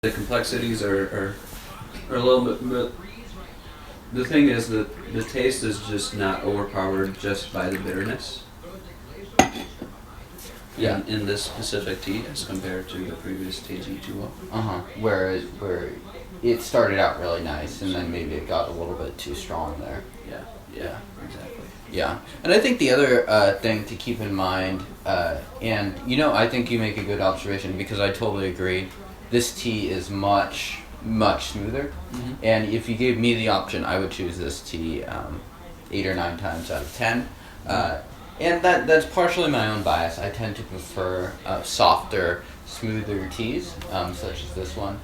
The complexities are a little bit, but the thing is that the taste is just not overpowered just by the bitterness. Yeah. In this specific tea as compared to the previous TG2O. Where it started out really nice, and then maybe it got a little bit too strong there. Yeah, exactly. Yeah, and I think the other thing to keep in mind, and I think you make a good observation because I totally agree. This tea is much smoother, and if you gave me the option, I would choose this tea 8 or 9 times out of 10. And that's partially my own bias. I tend to prefer softer, smoother teas, such as this one.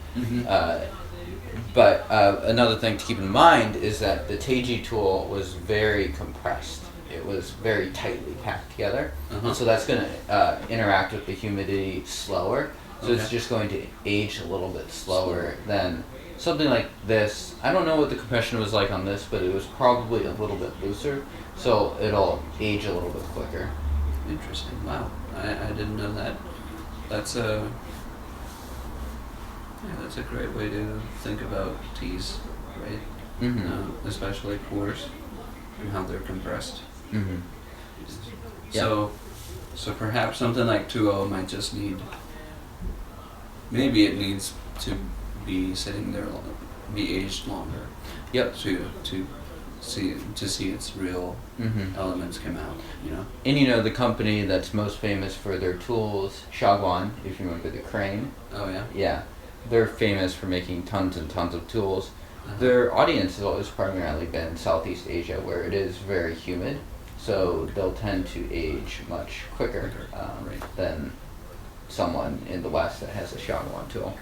But another thing to keep in mind is that the Teiji tool was very compressed. It was very tightly packed together. So that's going to interact with the humidity slower. So it's just going to age a little bit slower than something like this. I don't know what the compression was like on this, but it was probably a little bit looser. So it'll age a little bit quicker. Interesting. Wow. I didn't know that. That's a great way to think about teas, right? Especially Pu'erhs and how they're compressed. So perhaps something like 2O might just need. Maybe it needs to be sitting there, be aged longer. Yep. To see its real elements come out. And the company that's most famous for their tools, Shaguan, if you remember the crane. Oh yeah. Yeah, they're famous for making tons and tons of tools. Their audience has always primarily been Southeast Asia, where it is very humid, so they'll tend to age much quicker than someone in the West that has a Shaguan tool.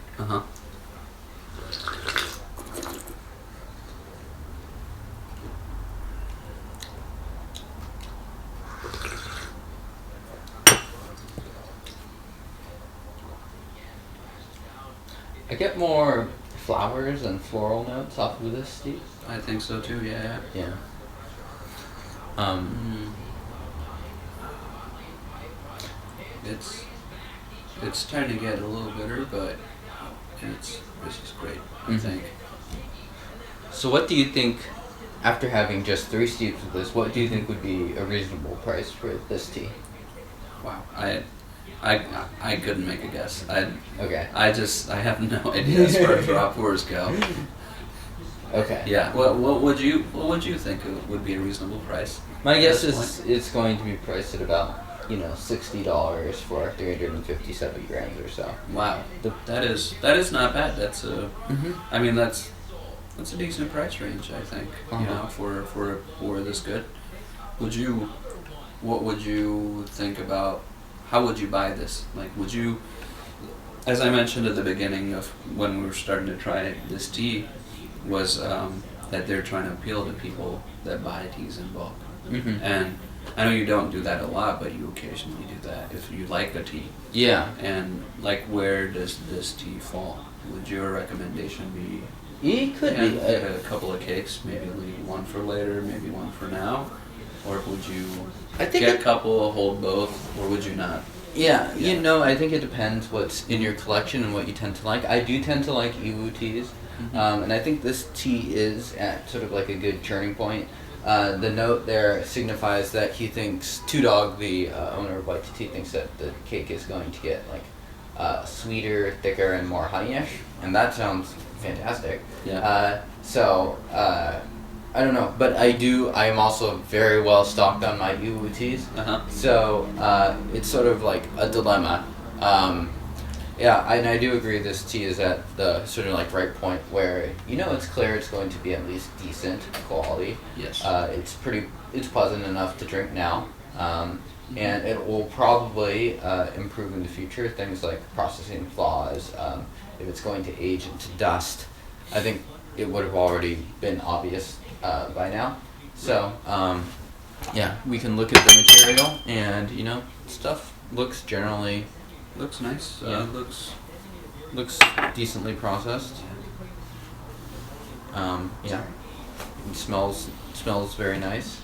I get more flowers and floral notes off of this tea. I think so too. Yeah. It's starting to get a little bitter, but this is great. I think. So what do you think, after having just 3 steeps of this, what do you think would be a reasonable price for this tea? Wow. I couldn't make a guess. Okay. I have no idea as far as raw pours go. Okay. Yeah. What would you think would be a reasonable price? My guess is it's going to be priced at about $60 for 357 grams or so. Wow. That is not bad. That's I mean that's a decent price range, I think. For this good. What would you think about? How would you buy this? Like, would you, as I mentioned at the beginning of when we were starting to try this tea, was that they're trying to appeal to people that buy teas in bulk. And I know you don't do that a lot, but you occasionally do that if you like a tea. Yeah. And, where does this tea fall? Would your recommendation be? It could be. A couple of cakes, maybe leave one for later, maybe one for now? Or would you get a couple, hold both, or would you not? Yeah, I think it depends what's in your collection and what you tend to like. I do tend to like Yiwu teas, and I think this tea is at sort of like a good turning point. The note there signifies that he thinks, TuDog, the owner of Y2T, thinks that the cake is going to get sweeter, thicker, and more honeyish, and that sounds fantastic. Yeah. I don't know, but I am also very well stocked on my Yiwu teas. So it's sort of like a dilemma. And I do agree this tea is at the sort of right point where it's clear it's going to be at least decent quality. Yes. It's pleasant enough to drink now. And it will probably improve in the future. Things like processing flaws, if it's going to age into dust, I think it would have already been obvious by now. So, we can look at the material and, stuff looks generally... Looks nice. Looks decently processed. It smells very nice.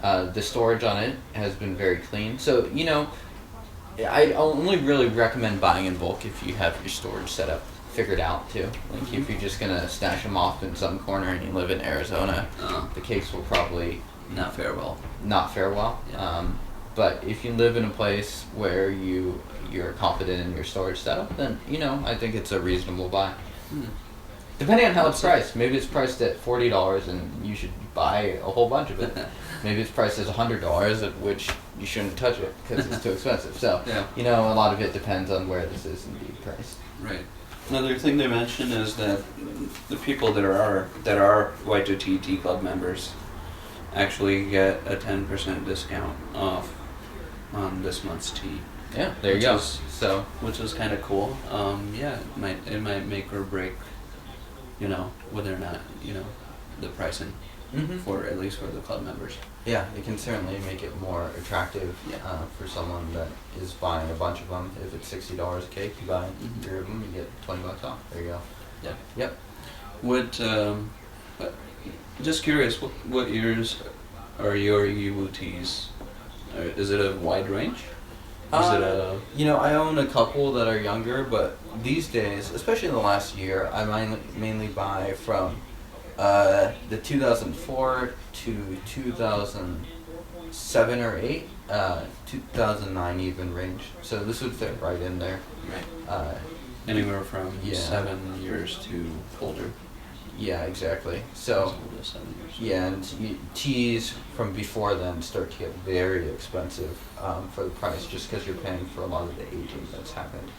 The storage on it has been very clean. So, I only really recommend buying in bulk if you have your storage set up figured out too. Like if you're just gonna stash them off in some corner and you live in Arizona, the cakes will probably not fare well. Not fare well. Yeah. But if you live in a place where you're confident in your storage setup, then I think it's a reasonable buy. Depending on how it's priced. Maybe it's priced at $40 and you should buy a whole bunch of it. Maybe it's priced as $100, at which you shouldn't touch it because it's too expensive. So, a lot of it depends on where this is indeed priced. Right. Another thing they mention is that the people that are Y2T Tea Club members actually get a 10% discount off on this month's tea. Yeah, there you go. Which is kind of cool. It might make or break, whether or not the pricing for at least for the club members. Yeah, it can certainly make it more attractive for someone that is buying a bunch of them. If it's $60 a cake, you buy 3 of them, you get $20 off. There you go. Yeah. Yep. Just curious, what years are your Yiwu teas? Is it a wide range? I own a couple that are younger, but these days, especially in the last year, I mainly buy from the 2004 to 2007 or 8, 2009 even range. So this would fit right in there. Right. Anywhere from 7 years to older. Yeah, exactly. So, and teas from before then start to get very expensive for the price, just because you're paying for a lot of the aging that's happened.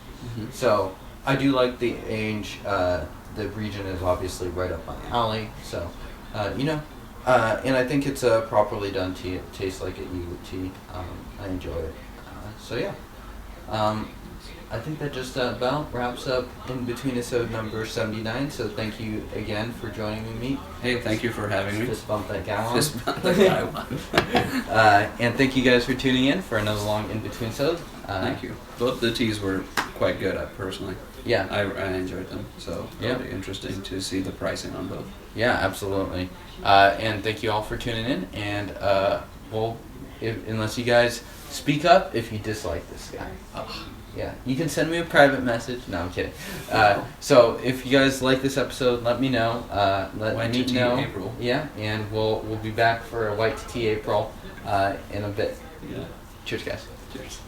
So I do like the age. The region is obviously right up my alley. So, and I think it's a properly done tea. It tastes like a Yiwu tea. I enjoy it. I think that just about wraps up InBetweenIsode number 79. So thank you again for joining me. Hey, thank you for having me. Fist bump that guy on. Fist bump that guy on. And thank you guys for tuning in for another long InBetweenIsode. Thank you. Both the teas were quite good, personally. Yeah. I enjoyed them. So it'll be interesting to see the pricing on both. Yeah, absolutely. And thank you all for tuning in. And unless you guys speak up if you dislike this guy. Yeah, you can send me a private message. No, I'm kidding. So if you guys like this episode, let me know. Let me know. April. Yeah, and we'll be back for a White to Tea April in a bit. Yeah. Cheers, guys. Cheers.